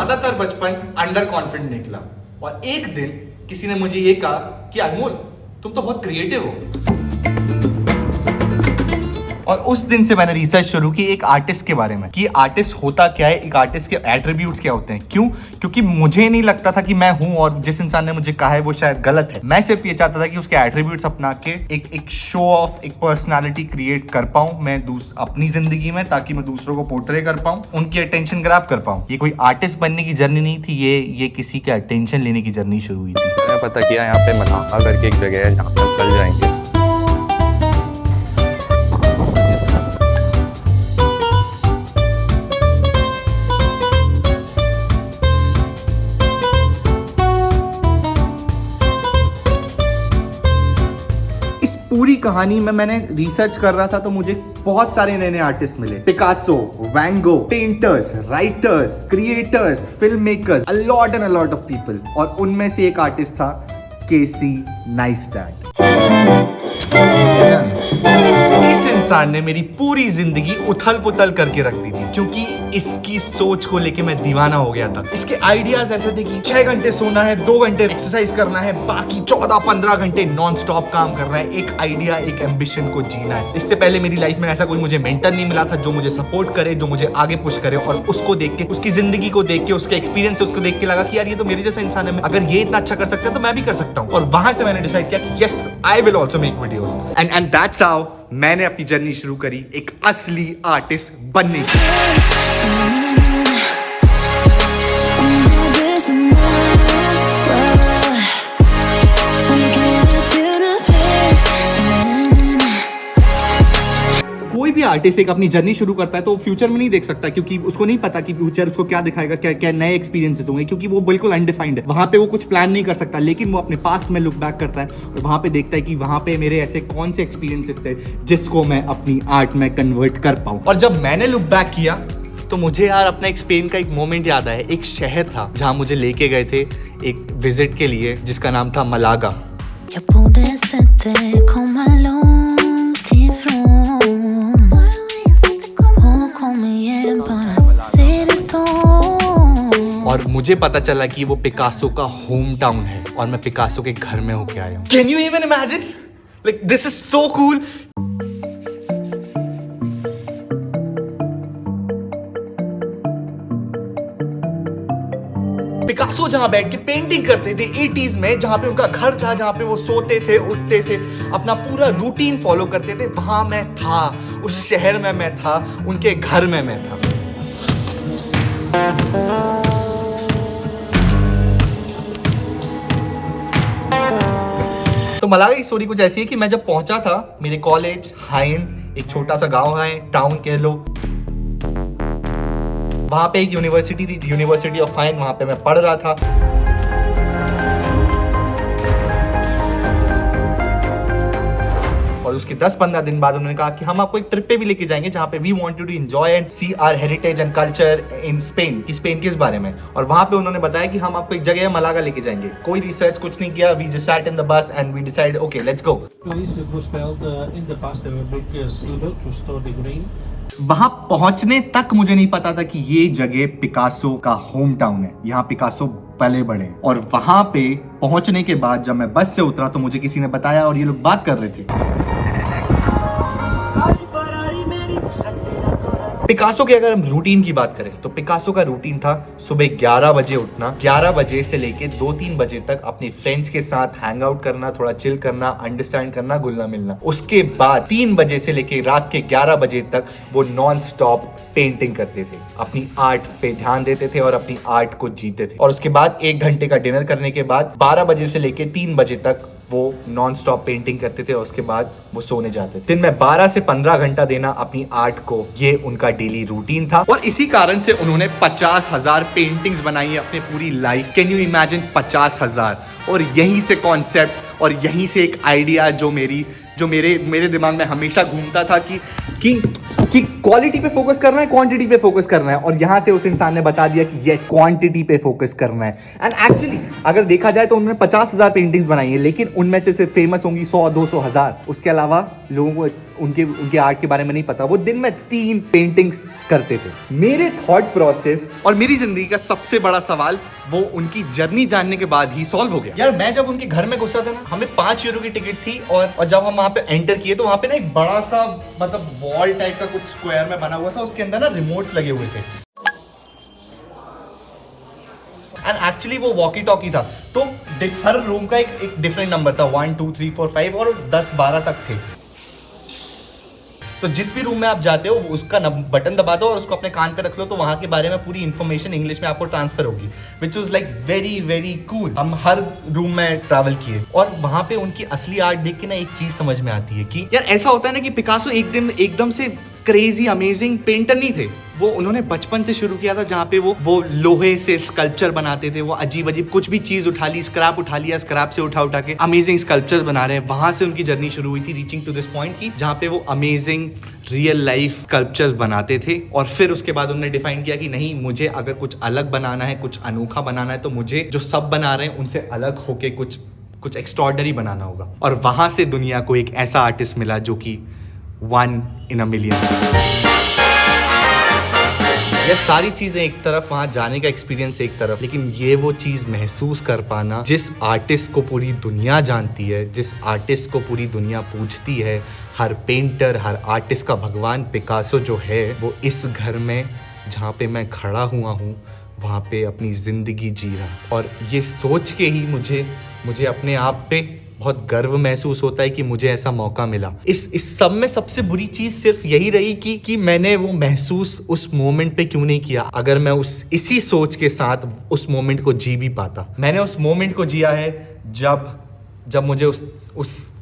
ज्यादातर बचपन under confident निकला और एक दिन किसी ने मुझे ये कहा कि अनमोल तुम तो बहुत क्रिएटिव हो। और उस दिन से मैंने रिसर्च शुरू की एक आर्टिस्ट के बारे में कि आर्टिस्ट होता क्या है, एक आर्टिस्ट के एट्रीब्यूट्स क्या होते हैं। क्यों? क्योंकि मुझे नहीं लगता था कि मैं हूं और जिस इंसान ने मुझे कहा है वो शायद गलत है। मैं सिर्फ ये चाहता था कि उसके एट्रीब्यूट्स अपना के एक शो ऑफ, एक पर्सनालिटी क्रिएट कर पाऊं मैं अपनी जिंदगी में, ताकि मैं दूसरों को पोर्ट्रे कर पाऊं, उनकी अटेंशन ग्रैब कर पाऊं। ये कोई आर्टिस्ट बनने की जर्नी नहीं थी, ये किसी के अटेंशन लेने की जर्नी शुरू हुई थी। मैंने पता किया यहाँ पे मनाहा करके एक जगह है जहाँ पे चल जाएंगे। पूरी कहानी में मैंने रिसर्च कर रहा था तो मुझे बहुत सारे नए नए आर्टिस्ट मिले। Picasso, Van Gogh, painters, writers, creators, film makers, a lot of people. और उनमें से एक आर्टिस्ट था केसी नाइस्टैट। इस इंसान ने मेरी पूरी जिंदगी उथल पुथल करके रख दी थी, क्योंकि इसकी सोच को लेके मैं दीवाना हो गया था। इसके आइडियाज ऐसे थे कि 6 घंटे सोना है, 2 घंटे एक्सरसाइज करना है, बाकी 14-15 घंटे नॉन स्टॉप काम करना है, एक आइडिया, एक एम्बिशन को जीना है। इससे पहले मेरी लाइफ में ऐसा कोई मुझे मेंटर नहीं मिला था जो मुझे सपोर्ट करे, जो मुझे आगे पुश करे। और उसको देख के, उसकी जिंदगी को देख के, उसके एक्सपीरियंस से उसको देख के लगा कि यार ये तो मेरे जैसा इंसान है, अगर ये इतना अच्छा कर सकता है तो मैं भी कर सकता हूँ। और वहां से मैंने डिसाइड किया कि yes, I will also make videos. And that's how मैंने अपनी जर्नी शुरू करी एक असली आर्टिस्ट बनने की। कोई भी आर्टिस्ट एक अपनी जर्नी शुरू करता है तो फ्यूचर में नहीं देख सकता, क्योंकि उसको नहीं पता कि फ्यूचर उसको क्या दिखाएगा, क्या क्या नए एक्सपीरियंसेस होंगे, क्योंकि वो बिल्कुल अनडिफाइंड है। वहां पे वो कुछ प्लान नहीं कर सकता, लेकिन वो अपने पास्ट में लुक बैक करता है और वहां पे देखता है कि वहां पे मेरे ऐसे कौन से एक्सपीरियंसेस थे जिसको मैं अपनी आर्ट में कन्वर्ट कर पाऊं। और जब मैंने लुक बैक किया तो मुझे यार अपना एक स्पेन का एक मोमेंट याद आया। एक शहर था जहां मुझे लेके गए थे एक विजिट के लिए, जिसका नाम था मलागा। और मुझे पता चला कि वो पिकासो का होम टाउन है और मैं पिकासो के घर में होके आया हूँ। Can you even imagine? Like this is so cool. Picasso जहां बैठ के पेंटिंग करते थे 80s में, जहां पे उनका घर था, जहां पे वो सोते थे, उठते थे, अपना पूरा रूटीन फॉलो करते थे, वहां मैं था, उस शहर में मैं था, उनके घर में मैं था। तो मलागा की स्टोरी कुछ ऐसी है कि मैं जब पहुंचा था मेरे कॉलेज हाइन, एक छोटा सा गांव है, टाउन कह लो, वहां पे एक यूनिवर्सिटी थी, यूनिवर्सिटी ऑफ हाइन, वहां पे मैं पढ़ रहा था। और उसके 10-15 दिन बाद उन्होंने कहा कि हम आपको एक ट्रिप पे भी लेके जाएंगे जहां पे we want you to enjoy and see our heritage and culture in Spain, कि स्पेन किस बारे में। और वहां पे उन्होंने बताया कि हम आपको एक जगह मलागा लेके जाएंगे। कोई रिसर्च कुछ नहीं किया, we just sat in the bus and we decided okay let's go. वहां पहुंचने तक मुझे नहीं पता था कि ये जगह पिकासो का होम टाउन है, यहाँ पिकासो पले बड़े। और वहां पे पहुंचने के बाद जब मैं बस से उतरा तो मुझे किसी ने बताया और ये लोग बात कर रहे थे। पिकासो के अगर हम रूटीन की बात करें तो पिकासो का रूटीन था सुबह 11 बजे उठना, 11 बजे से लेके 2-3 बजे तक अपने फ्रेंड्स के साथ हैंग आउट करना, थोड़ा चिल करना, अंडरस्टैंड करना, घुलना मिलना। उसके बाद 3 बजे से लेके रात के 11 बजे तक वो नॉन स्टॉप पेंटिंग करते थे, अपनी आर्ट पे ध्यान देते थे और अपनी आर्ट को जीते थे। और उसके बाद 1 घंटे का डिनर करने के बाद 12 बजे से लेके 3 बजे तक वो नॉन स्टॉप पेंटिंग करते थे और उसके बाद वो सोने जाते थे। दिन में 12 से 15 घंटा देना अपनी आर्ट को, ये उनका डेली रूटीन था। और इसी कारण से उन्होंने 50,000 पेंटिंग्स बनाई है अपनी पूरी लाइफ। Can you imagine 50,000? और यहीं से कॉन्सेप्ट और यहीं से एक आइडिया जो मेरे दिमाग में हमेशा घूमता था कि क्वालिटी पे फोकस करना है, क्वांटिटी पे फोकस करना है। और यहां से उस इंसान ने बता दिया कि यस, क्वांटिटी पे फोकस करना है। एंड एक्चुअली अगर देखा जाए तो उन्होंने 50,000 पेंटिंग्स बनाई है, लेकिन उनमें से सिर्फ फेमस होंगी 100, 200, 1000। उसके अलावा लोगों को उनके उनके आर्ट के बारे में नहीं पता, वो दिन में 3 पेंटिंग्स करते थे। मेरे थॉट प्रोसेस और मेरी जिंदगी का सबसे बड़ा सवाल वो उनकी जर्नी जानने के बाद ही सॉल्व हो गया। यार मैं जब उनके घर में घुसा था ना, हमें 5 यूरो की टिकट थी और जब हम वहां पे एंटर किए तो वहां पे ना एक बड़ा सा मतलब वॉल टाइप का कुछ स्क्वायर में बना हुआ था, उसके अंदर ना रिमोट्स लगे हुए थे एंड एक्चुअली वो वॉकी टॉकी था। तो हर रूम का एक डिफरेंट नंबर था, 1 2 3 4 5 और 10 12 तक थे। तो जिस भी रूम में आप जाते हो उसका बटन दबा दो और उसको अपने कान पे रख लो, तो वहां के बारे में पूरी इन्फॉर्मेशन इंग्लिश में आपको ट्रांसफर होगी, which is like very very cool. हम हर रूम में ट्रैवल किए और वहां पे उनकी असली आर्ट देख के ना एक चीज समझ में आती है कि यार ऐसा होता है ना कि पिकासो एक दिन एकदम से क्रेजी अमेजिंग पेंटर नहीं थे। वो उन्होंने बचपन से शुरू किया था, जहाँ पे वो लोहे से स्कल्पचर बनाते थे। वो अजीब अजीब कुछ भी चीज उठा ली, स्क्रैप उठा लिया, स्क्रैप से उठा के अमेजिंग स्कल्पचर्स बना रहे हैं। वहां से उनकी जर्नी शुरू हुई थी, रीचिंग टू दिस पॉइंट की जहाँ पे वो अमेजिंग रियल लाइफ स्कल्पचर्स बनाते थे। और फिर उसके बाद उन्होंने डिफाइन किया कि नहीं, मुझे अगर कुछ अलग बनाना है, कुछ अनोखा बनाना है, तो मुझे जो सब बना रहे हैं उनसे अलग होके कुछ एक्स्ट्रॉर्डनरी बनाना होगा। और वहां से दुनिया को एक ऐसा आर्टिस्ट मिला जो कि 1 in a million। ये सारी चीजें एक तरफ, वहां जाने का एक्सपीरियंस एक तरफ, लेकिन ये वो चीज महसूस कर पाना जिस आर्टिस्ट को पूरी दुनिया जानती है, जिस आर्टिस्ट को पूरी दुनिया पूछती है, हर पेंटर, हर आर्टिस्ट का भगवान पिकासो जो है, वो इस घर में जहाँ पे मैं खड़ा हुआ हूँ वहाँ पे अपनी जिंदगी जी रहा। और ये सोच के ही मुझे अपने आप पे बहुत गर्व महसूस होता है कि मुझे ऐसा मौका मिला। इस सब में सबसे बुरी चीज सिर्फ यही रही कि मैंने वो महसूस उस मोमेंट पे क्यों नहीं किया। अगर मैं इसी सोच के साथ उस मोमेंट को जी भी पाता। मैंने उस मोमेंट को जिया है जब मुझे उस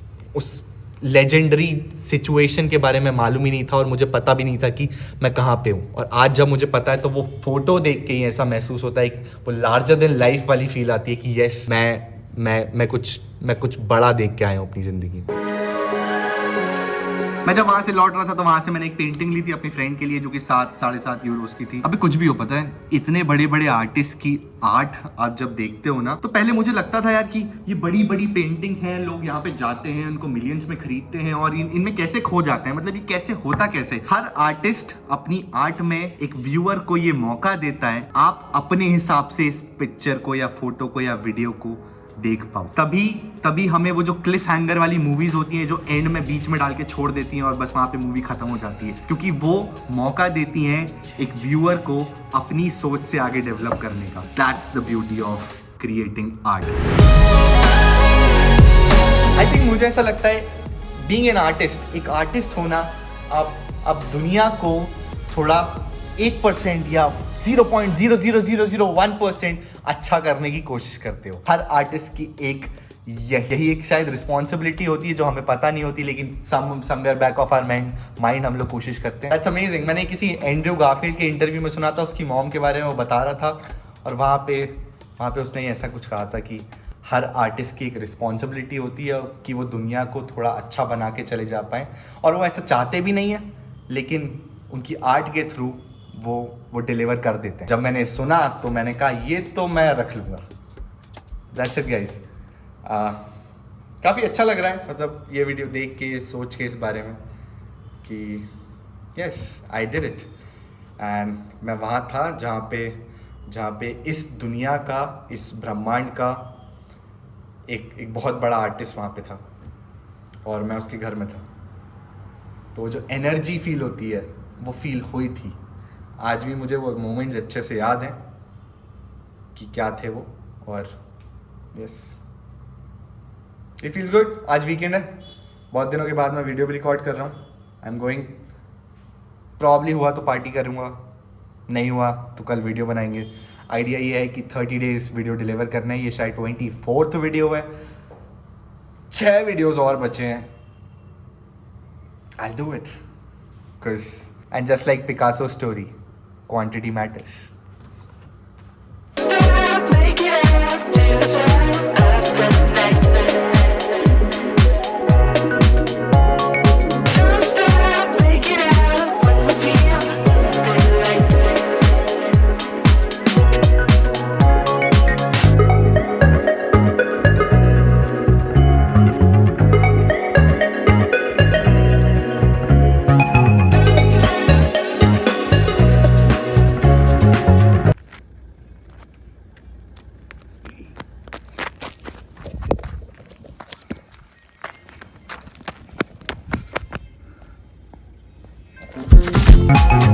लेजेंडरी सिचुएशन के बारे में मालूम ही नहीं था और मुझे पता भी नहीं था कि मैं कहाँ पे हूँ। और आज जब मुझे पता है तो वो फोटो देख के ही ऐसा महसूस होता है, वो लार्जर देन लाइफ वाली फील आती है कि यस, मैं कुछ बड़ा देख के आया हूँ अपनी जिंदगी में। मैं जब वहां से लौट रहा था तो वहां से मैंने एक पेंटिंग ली थी अपनी फ्रेंड के लिए, जो कि 7-7.5 यूरोस की थी। अभी कुछ भी हो, पता है इतने बड़े बड़े आर्टिस्ट की आर्ट आप जब देखते हो ना, तो पहले मुझे लगता था यार कि ये बड़ी बड़ी पेंटिंग्स हैं, लोग यहाँ पे जाते हैं, उनको मिलियंस में खरीदते हैं और इनमें कैसे खो जाते हैं, मतलब ये कैसे होता कैसे। हर आर्टिस्ट अपनी आर्ट में एक व्यूअर को ये मौका देता है, आप अपने हिसाब से इस पिक्चर को या फोटो को या वीडियो को देख पाओ। तभी हमें वो जो क्लिफ हैंगर वाली मूवीज होती हैं, जो एंड में बीच में डाल के छोड़ देती हैं और बस वहां पे मूवी खत्म हो जाती है, क्योंकि वो मौका देती हैं एक व्यूअर को अपनी सोच से आगे डेवलप करने का। That's the beauty of creating art. I think मुझे ऐसा लगता है बीइंग एन आर्टिस्ट, एक आर्टिस्ट होना, अब दुनिया को थोड़ा 1% या 0.00001% अच्छा करने की कोशिश करते हो। हर आर्टिस्ट की यही एक शायद रिस्पॉन्सिबिलिटी होती है जो हमें पता नहीं होती, लेकिन somewhere back of our mind हम लोग कोशिश करते हैं। That's amazing. मैंने किसी एंड्रयू गारफील्ड के इंटरव्यू में सुना था, उसकी मॉम के बारे में वो बता रहा था और वहाँ पे उसने ऐसा कुछ कहा था कि हर आर्टिस्ट की एक रिस्पॉन्सिबिलिटी होती है कि वो दुनिया को थोड़ा अच्छा बना के चले जा पाएँ, और वो ऐसा चाहते भी नहीं है, लेकिन उनकी आर्ट के थ्रू वो डिलीवर कर देते हैं। जब मैंने सुना तो मैंने कहा ये तो मैं रख लूँगा। That's it guys. काफ़ी अच्छा लग रहा है, मतलब ये वीडियो देख के, सोच के इस बारे में कि yes I did it. And मैं वहाँ था जहाँ पे इस दुनिया का, इस ब्रह्मांड का एक बहुत बड़ा आर्टिस्ट वहाँ पे था और मैं उसके घर में था। तो जो एनर्जी फील होती है वो फील हुई थी। आज भी मुझे वो मोमेंट्स अच्छे से याद हैं कि क्या थे वो। और यस, इट फील्स गुड। आज वीकेंड है, बहुत दिनों के बाद मैं वीडियो भी रिकॉर्ड कर रहा हूँ। आई एम गोइंग, प्रॉब्ली हुआ तो पार्टी करूँगा, नहीं हुआ तो कल वीडियो बनाएंगे। आइडिया ये है कि 30 डेज वीडियो डिलीवर करना है। ये शायद 24th वीडियो है, 6 वीडियोस और बचे हैं। I'll do it, and just like Picasso's story, quantity matters. है।